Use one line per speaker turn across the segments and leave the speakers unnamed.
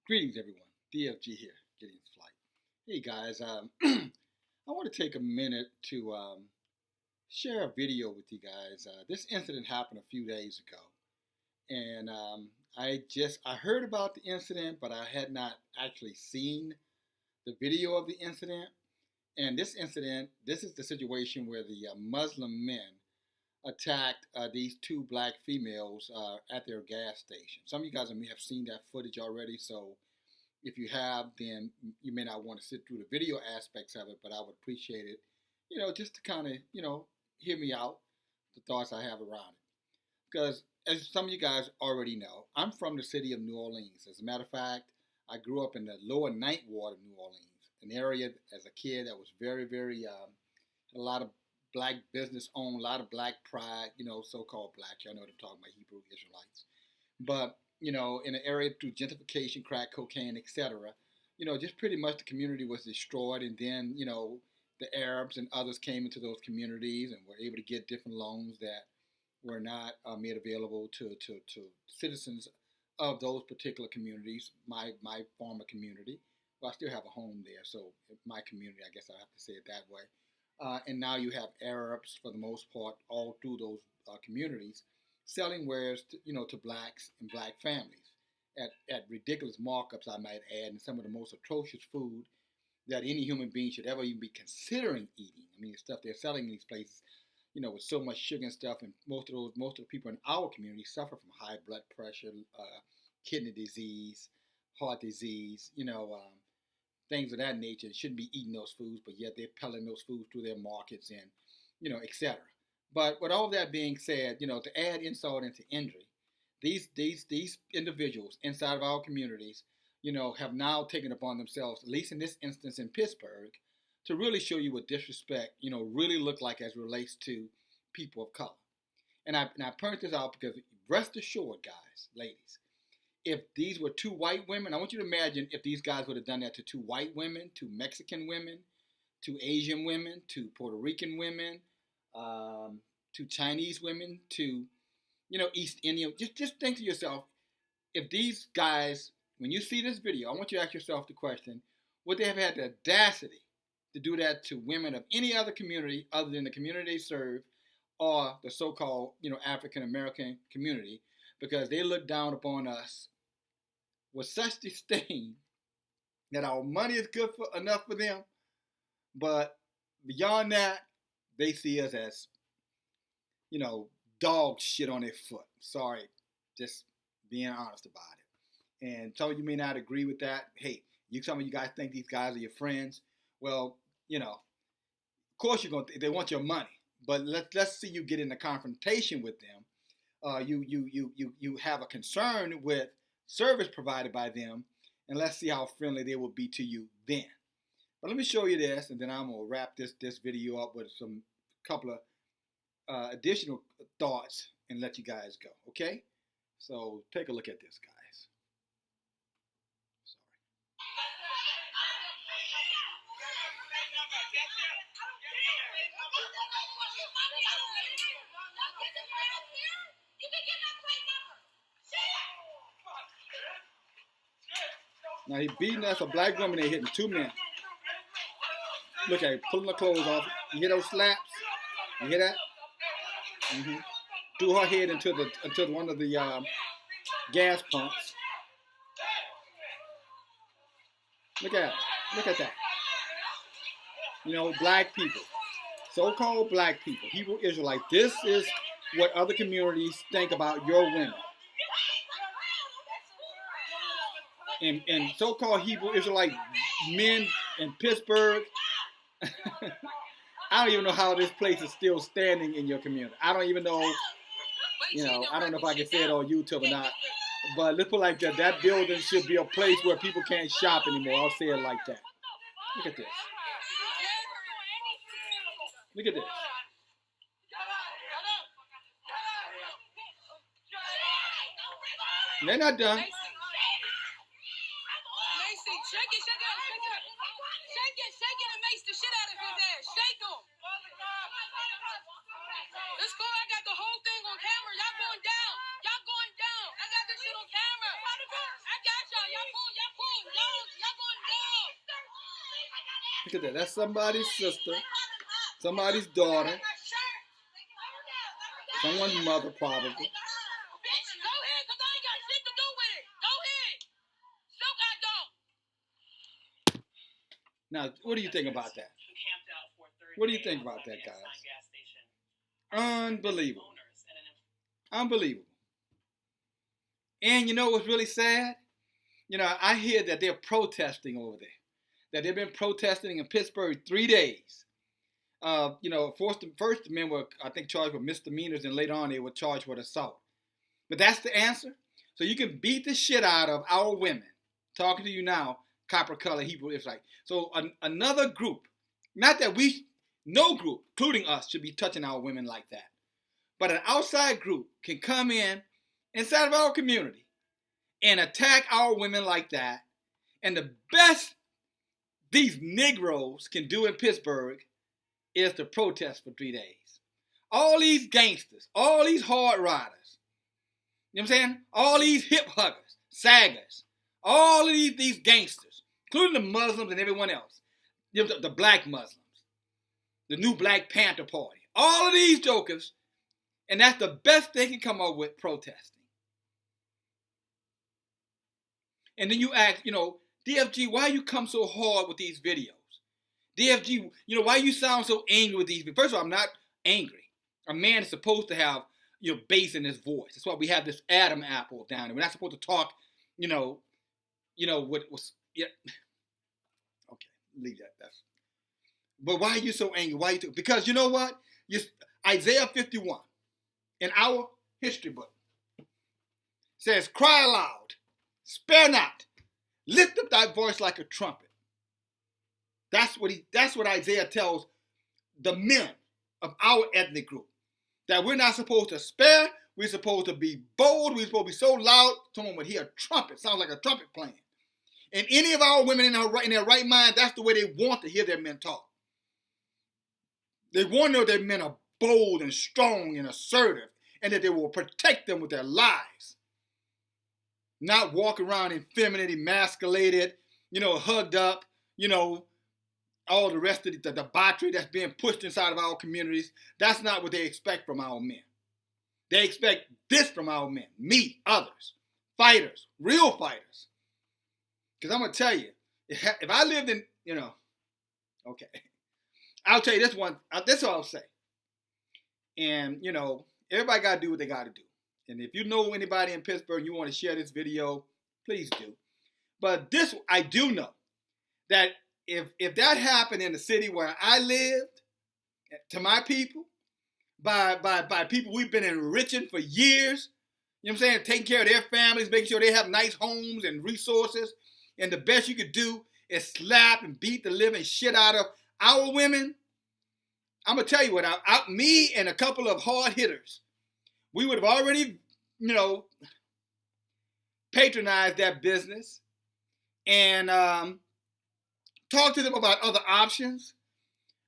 Greetings, everyone. DFG here, getting flight. Hey guys, I want to take a minute to share a video with you guys. This incident happened a few days ago, and I heard about the incident, but I had not actually seen the video of the incident. And this incident, this is the situation where the Muslim men attacked these two black females at their gas station. Some of you guys may have seen that footage already, so if you have, then you may not want to sit through the video aspects of it, but I would appreciate it, just to kind of, hear me out, the thoughts I have around it. Because as some of you guys already know, I'm from the city of New Orleans. As a matter of fact, I grew up in the lower Ninth Ward of New Orleans, an area as a kid that was very, very, a lot of black business owned, a lot of black pride, so-called black. Y'all know what I'm talking about, Hebrew Israelites. But in an area through gentrification, crack cocaine, etc., just pretty much the community was destroyed. And then, the Arabs and others came into those communities and were able to get different loans that were not made available to citizens of those particular communities. My former community, well, I still have a home there, so my community, I guess I have to say it that way. And now you have Arabs, for the most part, all through those communities, selling wares to blacks and black families at ridiculous markups, I might add, and some of the most atrocious food that any human being should ever even be considering eating. I mean, the stuff they're selling in these places, with so much sugar and stuff, and most of the people in our community suffer from high blood pressure, kidney disease, heart disease, things of that nature. Shouldn't be eating those foods, but yet they're peddling those foods through their markets and, etc. But with all that being said, to add insult into injury, these individuals inside of our communities, have now taken upon themselves, at least in this instance in Pittsburgh, to really show you what disrespect, really look like as it relates to people of color. And I point this out because rest assured, guys, ladies, if these were two white women, I want you to imagine if these guys would have done that to two white women, two Mexican women, two Asian women, two Puerto Rican women, to Chinese women, to, East Indian. Just think to yourself, if these guys, when you see this video, I want you to ask yourself the question, would they have had the audacity to do that to women of any other community other than the community they serve or the so-called, African American community, because they look down upon us with such disdain that our money is good enough for them, but beyond that, they see us as, dog shit on their foot. Sorry, just being honest about it. And some of you may not agree with that. Hey, some of you guys think these guys are your friends. Well, of course they want your money. But let's see you get in a confrontation with them. You have a concern with service provided by them, and let's see how friendly they will be to you then. But let me show you this, and then I'm gonna wrap this video up with some couple of additional thoughts and let you guys go. Okay? So take a look at this, guys. Now he's beating us, a black woman, they hitting two men. Look at him, pulling the clothes off. You hear those slaps? You hear that? Mm-hmm. Threw her head into one of the gas pumps. Look at that. Black people, so-called black people, Hebrew Israelites. This is what other communities think about your women. And so-called Hebrew Israelite men in Pittsburgh, I don't even know how this place is still standing in your community. I don't even know, I don't know if I can say it on YouTube or not. But let's put it like that. That building should be a place where people can't shop anymore. I'll say it like that. Look at this. Look at this. And they're not done.
Shake it and mace the shit out of his ass. Shake him. Let's go. I got the whole thing on camera. Y'all going down. I got this shit on camera. I got y'all.
Look at that. That's somebody's sister, somebody's daughter, someone's mother probably.
Go ahead, because I ain't got shit to do with it. Go ahead. Still got dog.
Now, what do you think about that? What do you think about that, guys? Unbelievable. Unbelievable. And you know what's really sad? You know, I hear that they're protesting over there. That they've been protesting in Pittsburgh 3 days. You know, first the men were, I think, charged with misdemeanors, and later on they were charged with assault. But that's the answer. So you can beat the shit out of our women. Talking to you now, copper color Hebrew Israelite. So another group, not that no group, including us, should be touching our women like that. But an outside group can come in inside of our community and attack our women like that. And the best these Negroes can do in Pittsburgh is to protest for 3 days. All these gangsters, all these hard riders, you know what I'm saying? All these hip huggers, saggers, all of these gangsters, including the Muslims and everyone else, the black Muslims, the new Black Panther Party, all of these jokers, and that's the best they can come up with, protesting. And then you ask, you know, DFG, why you come so hard with these videos? DFG, you know, why you sound so angry with these videos? First of all, I'm not angry. A man is supposed to have, you know, bass in his voice. That's why we have this Adam apple down there. We're not supposed to talk, you know, what was, yeah. Okay, leave that. But why are you so angry? Why you? Because you know what? Isaiah 51 in our history book says, "Cry aloud, spare not, lift up thy voice like a trumpet." That's what Isaiah tells the men of our ethnic group. That we're not supposed to spare. We're supposed to be bold. We're supposed to be so loud, someone would hear a trumpet. Sounds like a trumpet playing. And any of our women in their right mind, that's the way they want to hear their men talk. They want to know their men are bold and strong and assertive, and that they will protect them with their lives. Not walk around effeminate, emasculated, you know, hugged up, you know, all the rest of the debauchery that's being pushed inside of our communities. That's not what they expect from our men. They expect this from our men, me, others, fighters, real fighters. Because I'm going to tell you, if I lived in, you know, okay, I'll tell you this one, this is what I'll say. And, you know, everybody got to do what they got to do. And if you know anybody in Pittsburgh and you want to share this video, please do. But this, I do know that if that happened in the city where I lived, to my people, by people we've been enriching for years, you know what I'm saying, taking care of their families, making sure they have nice homes and resources, and the best you could do is slap and beat the living shit out of our women. I'm going to tell you what, me and a couple of hard hitters, we would have already, you know, patronized that business and talk to them about other options,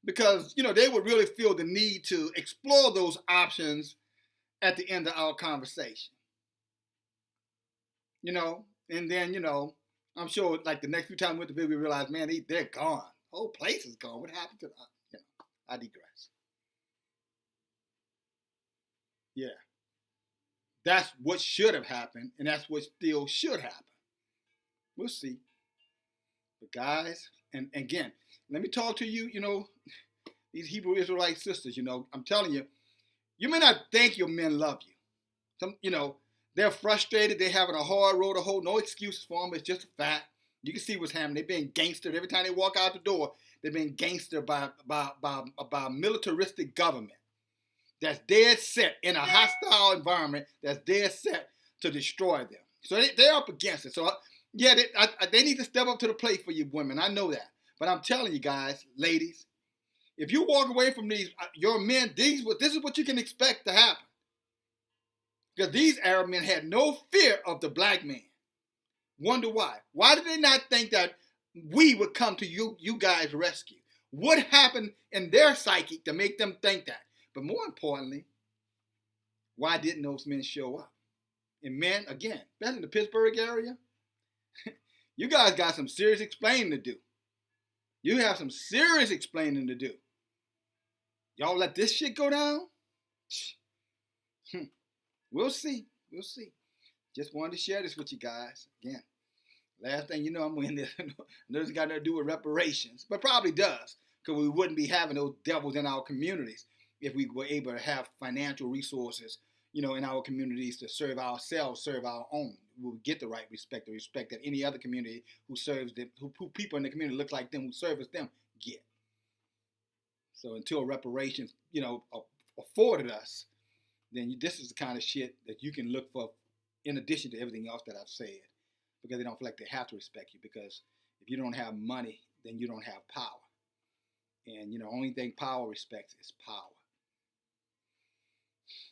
because, you know, they would really feel the need to explore those options at the end of our conversation. You know, and then, you know, I'm sure like the next few times we went to visit, we realized, man, they're gone. The whole place is gone. What happened to them? You know, I digress. Yeah. That's what should have happened, and that's what still should happen. We'll see. But guys, and again, let me talk to you, you know, these Hebrew Israelite sisters, you know, I'm telling you, you may not think your men love you. Some, you know, they're frustrated. They're having a hard road to hoe. No excuses for them. It's just a fact. You can see what's happening. They're being gangstered. Every time they walk out the door, they're being gangstered by a militaristic government that's dead set in a hostile environment that's dead set to destroy them. So they're up against it. So, yeah, they need to step up to the plate for you women. I know that. But I'm telling you guys, ladies, if you walk away from your men, this is what you can expect to happen. Because these Arab men had no fear of the black man. Wonder why. Why did they not think that we would come to you guys' rescue? What happened in their psyche to make them think that? But more importantly, why didn't those men show up? And men, again, that's in the Pittsburgh area. You guys got some serious explaining to do. You have some serious explaining to do. Y'all let this shit go down? We'll see. We'll see. Just wanted to share this with you guys. Again, last thing you know, I'm in this. This got nothing to do with reparations, but probably does, because we wouldn't be having those devils in our communities if we were able to have financial resources, in our communities to serve ourselves, serve our own. We'll get the right respect, the respect that any other community who serves them, who people in the community look like them, who service them, get. So until reparations, afforded us, then this is the kind of shit that you can look for in addition to everything else that I've said, because they don't feel like they have to respect you, because if you don't have money, then you don't have power. And, only thing power respects is power.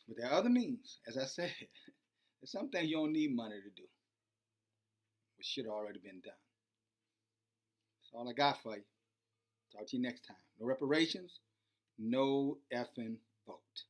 But there are other means, as I said. There's some things you don't need money to do, which should have already been done. That's all I got for you. Talk to you next time. No reparations, no effing vote.